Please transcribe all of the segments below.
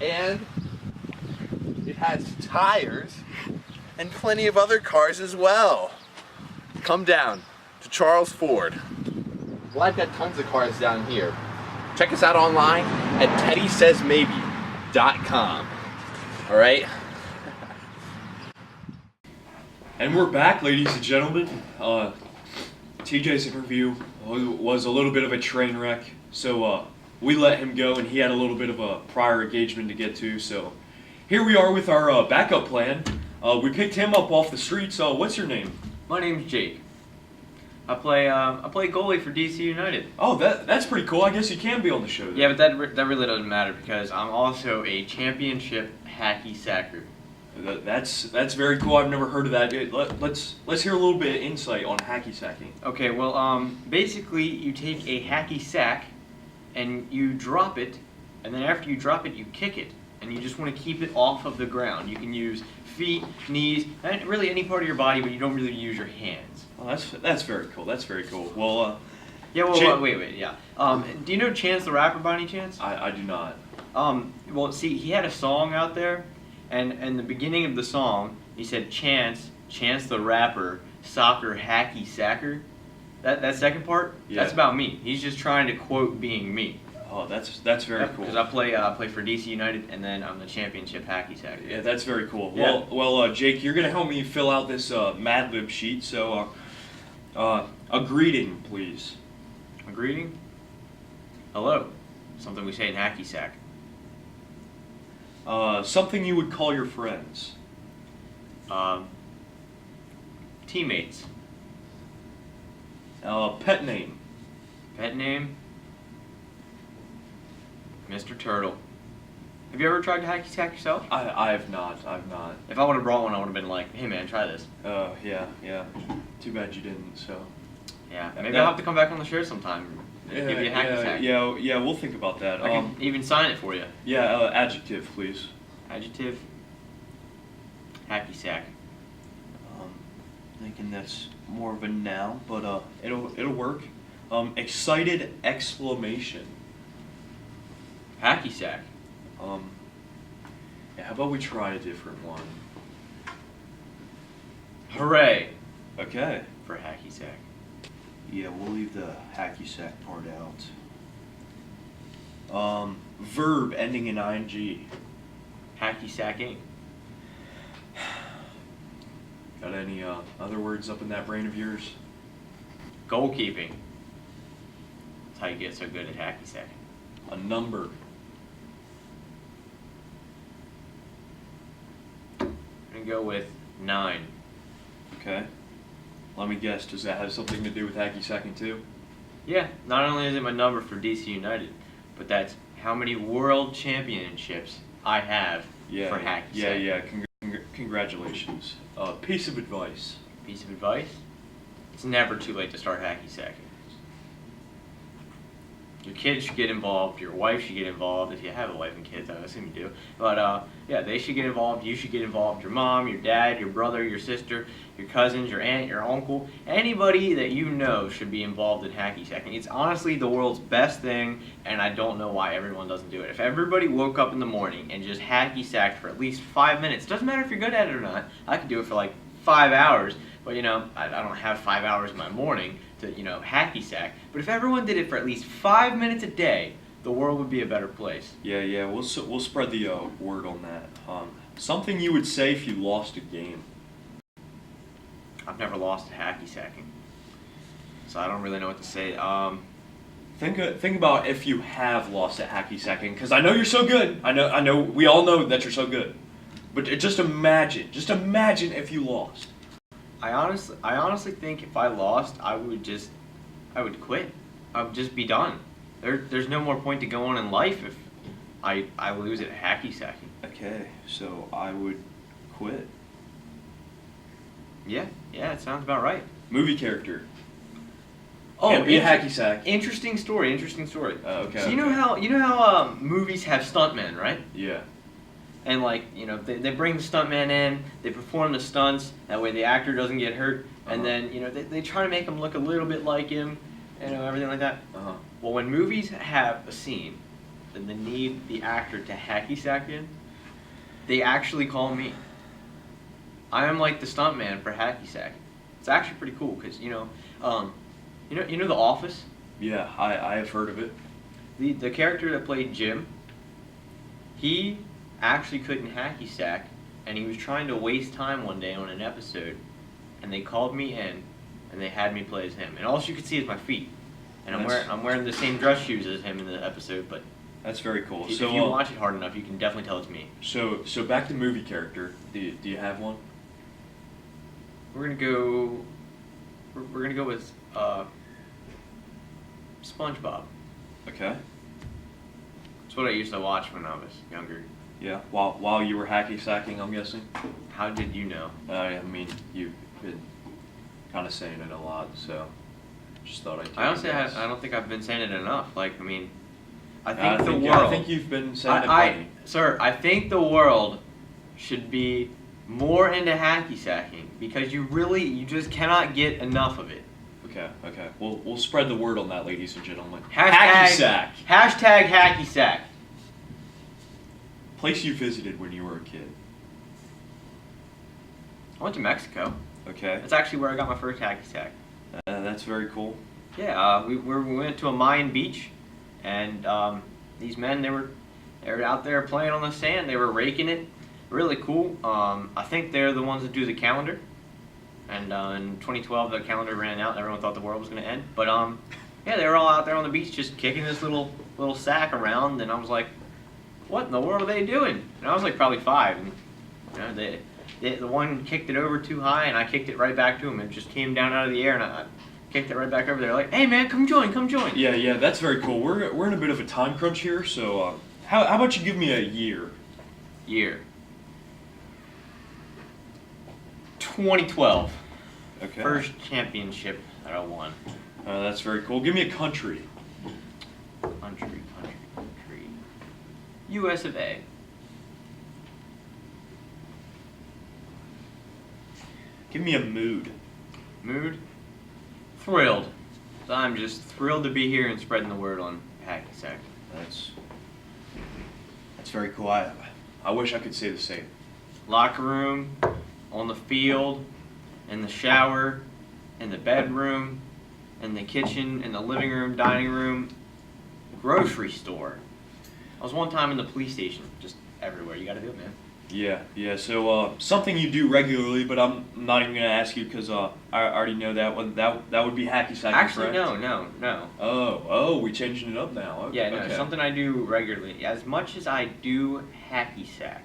And it has tires and plenty of other cars as well. Come down to Charles Ford. Well, I've got tons of cars down here. Check us out online at teddysaysmaybe.com. All right? And we're back, ladies and gentlemen. TJ's interview was a little bit of a train wreck, so we let him go, and he had a little bit of a prior engagement to get to. So here we are with our backup plan. We picked him up off the street. So what's your name? My name's Jake. I play goalie for DC United. Oh, that's pretty cool. I guess you can be on the show then. Yeah, but that really doesn't matter because I'm also a championship hacky sacker. That's very cool. I've never heard of that. Let's hear a little bit of insight on hacky sacking. Okay, well, basically you take a hacky sack and you drop it, and then after you drop it, you kick it, and you just want to keep it off of the ground. You can use feet, knees, and really any part of your body, but you don't really use your hands. Oh, that's very cool. That's very cool. Well, yeah. Well, wait. Yeah. Do you know Chance the Rapper by any chance? I do not. Well, see, he had a song out there, and in the beginning of the song, he said, Chance the Rapper, soccer hacky sacker. That second part, yeah. That's about me. He's just trying to quote being me. Oh, that's very cool. Because I play for DC United, and then I'm the championship hacky sacker. Yeah, that's very cool. Yeah. Well, Jake, you're gonna help me fill out this Mad Lib sheet. So, a greeting, please. A greeting? Hello. Something we say in hacky sack. Something you would call your friends. Teammates. Pet name. Pet name? Mr. Turtle. Have you ever tried to hacky sack yourself? I have not. I've not. If I would have brought one, I would have been like, hey man, try this. Yeah. Too bad you didn't. So. Yeah. Maybe I'll have to come back on the show sometime. Give you a hacky sack. Yeah. We'll think about that. I can even sign it for you. Yeah. Adjective, please. Adjective. Hacky sack. Thinking that's more of a noun, but it'll work. Excited exclamation. Hacky sack. Yeah, how about we try a different one? Hooray. Okay. For hacky sack. Yeah, we'll leave the hacky sack part out. Verb ending in ing. Hacky sacking. Got any other words up in that brain of yours? Goalkeeping. That's how you get so good at hacky sacking. A number. I'm gonna go with 9. Okay. Let me guess, does that have something to do with hacky sacking too? Yeah, not only is it my number for DC United, but that's how many world championships I have for hacky sacking. Yeah. Congratulations. Piece of advice. Piece of advice? It's never too late to start hacky sacking. Your kids should get involved. Your wife should get involved. If you have a wife and kids, I assume you do. But yeah, they should get involved. You should get involved. Your mom, your dad, your brother, your sister, your cousins, your aunt, your uncle. Anybody that you know should be involved in hacky sacking. It's honestly the world's best thing, and I don't know why everyone doesn't do it. If everybody woke up in the morning and just hacky sacked for at least 5 minutes, doesn't matter if you're good at it or not. I could do it for like 5 hours, but I don't have 5 hours in my morning to hacky sack. But if everyone did it for at least 5 minutes a day, the world would be a better place. Yeah. We'll spread the word on that. Something you would say if you lost a game. I've never lost a hacky sacking, so I don't really know what to say. Think about if you have lost at hacky sacking, because I know you're so good. I know. We all know that you're so good. But just imagine if you lost. I honestly think if I lost, I would quit. I would just be done. There's no more point to go on in life if I lose at hacky sacking. Okay, so I would quit. Yeah, it sounds about right. Movie character. Oh, Can't be a hacky sack. Interesting story. Okay. So you know how movies have stuntmen, right? Yeah. And they bring the stuntman in, they perform the stunts, that way the actor doesn't get hurt, and then they try to make him look a little bit like him, everything like that. Uh-huh. Well, when movies have a scene and they need the actor to hacky sack in, they actually call me. I am like the stuntman for hacky sack. It's actually pretty cool because you know The Office. Yeah, I have heard of it. The character that played Jim, he actually couldn't hacky sack, and he was trying to waste time one day on an episode, and they called me in, and they had me play as him, and all you could see is my feet, and I'm wearing the same dress shoes as him in the episode, but That's very cool. if you watch it hard enough, you can definitely tell it's me. So back to movie character. Do you have one? We're gonna go with SpongeBob. Okay. It's what I used to watch when I was younger. Yeah. While you were hacky sacking, I'm guessing. How did you know? I mean, you've been kind of saying it a lot, so just thought I'd. I honestly, guess. I don't think I've been saying it enough. Like, I mean, I think I the think, world. I think you've been saying it plenty. Sir, I think the world should be more into hacky sacking because you just cannot get enough of it. Okay. We'll spread the word on that, ladies and gentlemen. Hashtag, Hacky sack. Hashtag hacky sack. Place you visited when you were a kid. I went to Mexico. Okay. That's actually where I got my first hacky sack. That's very cool. Yeah, we went to a Mayan beach, and these men they were out there playing on the sand. They were raking it, really cool. I think they're the ones that do the calendar. And in 2012, the calendar ran out, and everyone thought the world was going to end. But yeah, they were all out there on the beach just kicking this little sack around, and I was like, "What in the world are they doing?" And I was like probably 5, and you know, the one kicked it over too high, and I kicked it right back to him. It just came down out of the air, and I kicked it right back over there. Like, "Hey man, come join." Yeah, that's very cool. We're in a bit of a time crunch here, so how about you give me a year? Year 2012. Okay. First championship that I won. That's very cool. Give me a country. Country. US of A. Give me a mood. Mood? Thrilled. I'm just thrilled to be here and spreading the word on hacky sack. That's very cool. I wish I could say the same. Locker room, on the field, in the shower, in the bedroom, in the kitchen, in the living room, dining room, grocery store. I was one time in the police station, just everywhere. You gotta do it, man. Yeah. So something you do regularly, but I'm not even gonna ask you because I already know that one. That would be hacky sack. Actually, correct? no. Oh, we changing it up now. Okay. Yeah, no, okay. something I do regularly. As much as I do hacky sack,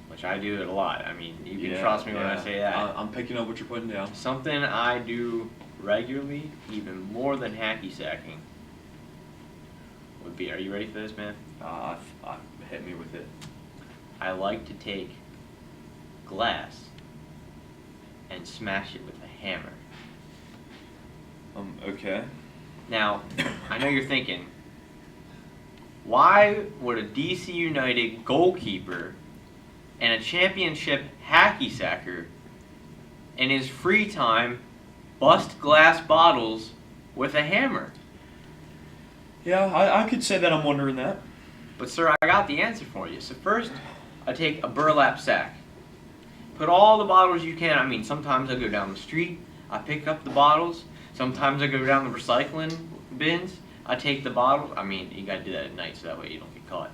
which I do it a lot. I mean, you can trust me when I say that. I'm picking up what you're putting down. Something I do regularly, even more than hacky sacking, would be, are you ready for this, man? Hit me with it. I like to take glass and smash it with a hammer. Okay. Now, I know you're thinking, why would a DC United goalkeeper and a championship hacky sacker in his free time bust glass bottles with a hammer? Yeah, I could say that I'm wondering that. But sir, I got the answer for you. So first, I take a burlap sack. Put all the bottles you can. I mean, sometimes I go down the street, I pick up the bottles. Sometimes I go down the recycling bins, I take the bottles. I mean, you gotta do that at night so that way you don't get caught.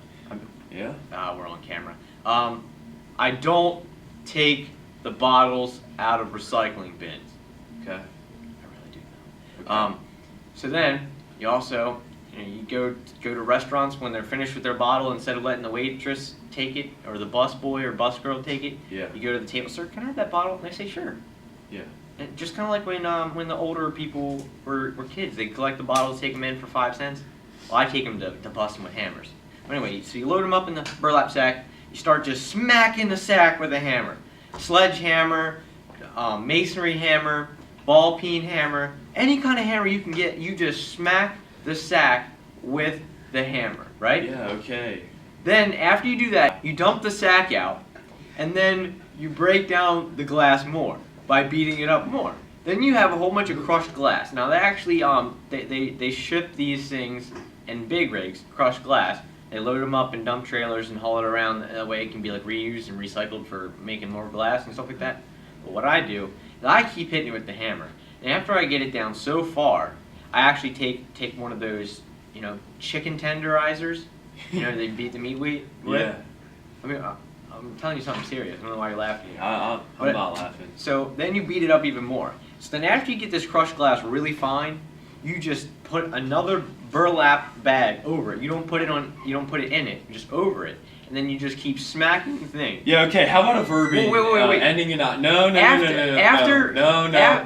Yeah? We're on camera. I don't take the bottles out of recycling bins. Okay. I really do know. Okay. So then, you also, you go to restaurants when they're finished with their bottle, instead of letting the waitress take it, or the bus boy or bus girl take it, Yeah. you go to the table, "Sir, can I have that bottle?" And they say, "Sure." Yeah. And just kind of like when the older people were kids, they collect the bottles, take them in for 5 cents. Well, I take them to bust them with hammers. But anyway, so you load them up in the burlap sack, you start just smacking the sack with a hammer. Sledgehammer, masonry hammer, ball peen hammer, any kind of hammer you can get, you just smack the sack with the hammer, right? Yeah, okay. Then after you do that, you dump the sack out, and then you break down the glass more by beating it up more. Then you have a whole bunch of crushed glass. Now they actually they ship these things in big rigs, crushed glass, They load them up in dump trailers and haul it around. That way it can be like reused and recycled for making more glass and stuff like that. But what I do is I keep hitting it with the hammer. And after I get it down so far, I actually take one of those, chicken tenderizers. They beat the meat with. Yeah. I mean, I'm telling you something serious. I don't know why you're laughing. I'm not laughing. So then you beat it up even more. So then after you get this crushed glass really fine, you just put another burlap bag over it. You don't put it in it, just over it. And then you just keep smacking the thing. Yeah, okay, how about a verb Wait. ending in a... No. After...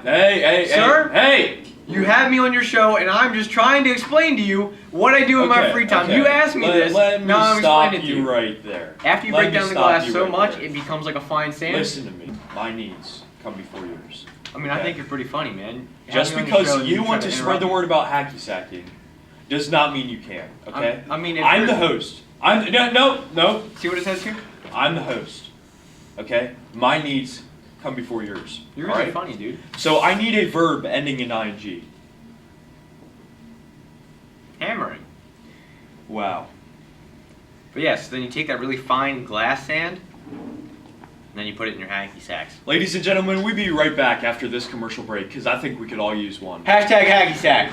Hey, Sir? Hey! You have me on your show, and I'm just trying to explain to you what I do in my free time. Okay. You asked me this. Let me now I'm stop explaining it to you you. right there. After you Let break me down the stop glass you so right much, there. it becomes like a fine sand. Listen to me. My needs come before yours. I mean, I think you're pretty funny, man. Just Have me on your show because and you try want to spread interrupt the me. word about hacky sacking does not mean you can, okay? I mean, if I'm you're- the host. No. See what it says here? I'm the host, okay? My needs come before yours. You're all really right? funny, dude. So I need a verb ending in ing. Hammering. Wow. But yes, then you take that really fine glass sand, and then you put it in your hacky sacks. Ladies and gentlemen, we'll be right back after this commercial break because I think we could all use one. Hashtag hacky sack.